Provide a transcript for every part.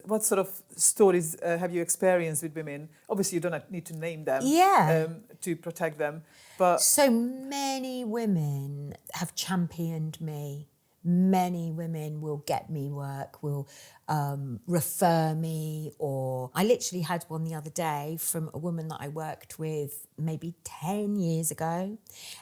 what sort of stories have you experienced with women? Obviously, you don't need to name them to protect them. But so many women have championed me. Many women will get me work, will refer me, or I literally had one the other day from a woman that I worked with maybe 10 years ago,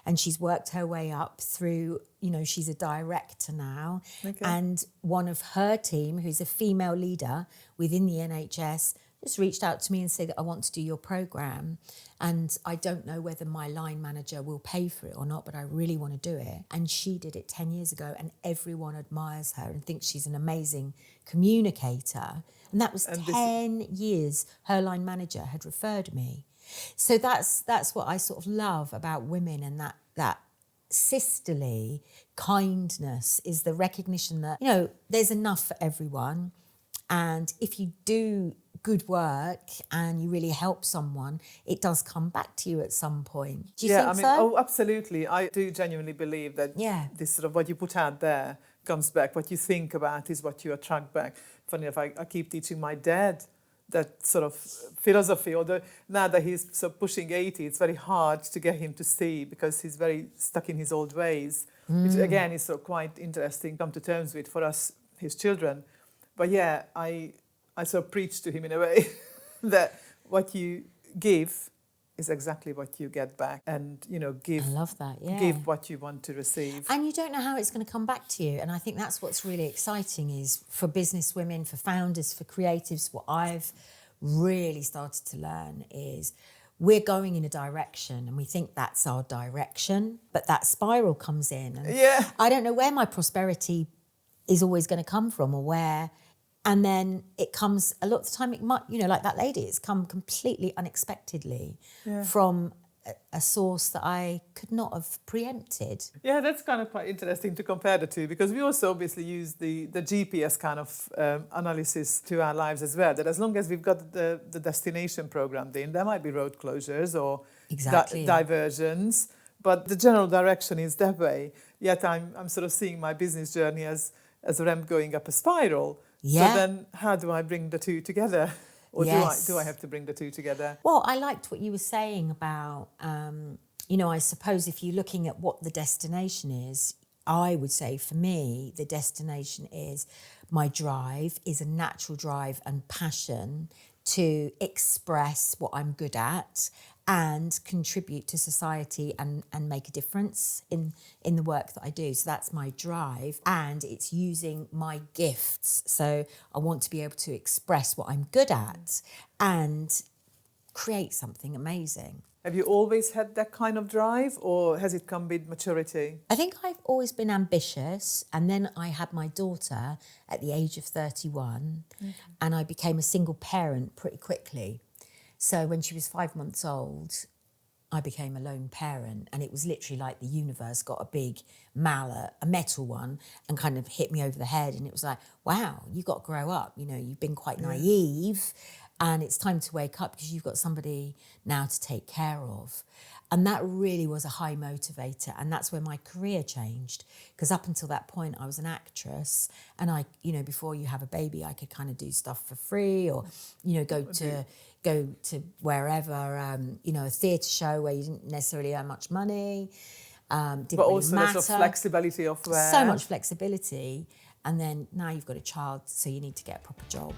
and she's worked her way up through, she's a director now. Okay. And one of her team, who's a female leader within the NHS, just reached out to me and said, I want to do your programme, and I don't know whether my line manager will pay for it or not, but I really want to do it. And she did it 10 years ago, and everyone admires her and thinks she's an amazing communicator. And that was 10 years her line manager had referred me. So that's what I sort of love about women, and that sisterly kindness is the recognition that, there's enough for everyone. And if you do good work and you really help someone, it does come back to you at some point. Do you think so? Oh, absolutely. I do genuinely believe that this sort of what you put out there comes back. What you think about is what you attract back. Funny enough, I keep teaching my dad that sort of philosophy, although now that he's sort of pushing 80, it's very hard to get him to see because he's very stuck in his old ways, which again is sort of quite interesting to come to terms with for us, his children. But yeah, I sort of preach to him in a way that what you give is exactly what you get back, and give. I love that. Yeah. Give what you want to receive, and you don't know how it's going to come back to you. And I think that's what's really exciting is for business women, for founders, for creatives. What I've really started to learn is we're going in a direction, and we think that's our direction, but that spiral comes in, and I don't know where my prosperity is always going to come from, or where. And then it comes, a lot of the time, it might, like that lady, it's come completely unexpectedly from a source that I could not have preempted. Yeah, that's kind of quite interesting to compare the two, because we also obviously use the GPS kind of analysis to our lives as well, that as long as we've got the destination programmed in, there might be road closures or diversions, but the general direction is that way. Yet I'm sort of seeing my business journey as a ramp going up a spiral. Yeah. So then how do I bring the two together? Or do I have to bring the two together? Well, I liked what you were saying about, I suppose if you're looking at what the destination is, I would say for me, the destination is my drive is a natural drive and passion to express what I'm good at and contribute to society and make a difference in the work that I do. So that's my drive, and it's using my gifts. So I want to be able to express what I'm good at and create something amazing. Have you always had that kind of drive, or has it come with maturity? I think I've always been ambitious, and then I had my daughter at the age of 31, and I became a single parent pretty quickly. So when she was 5 months old, I became a lone parent, and it was literally like the universe got a big mallet, a metal one, and kind of hit me over the head. And it was like, wow, you've got to grow up. You've been quite naive, and it's time to wake up because you've got somebody now to take care of. And that really was a high motivator. And that's where my career changed. Because up until that point, I was an actress. And before you have a baby, I could kind of do stuff for free, or, go to wherever, a theatre show where you didn't necessarily earn much money. But really also the sort of flexibility of where... So much flexibility. And then now you've got a child, so you need to get a proper job.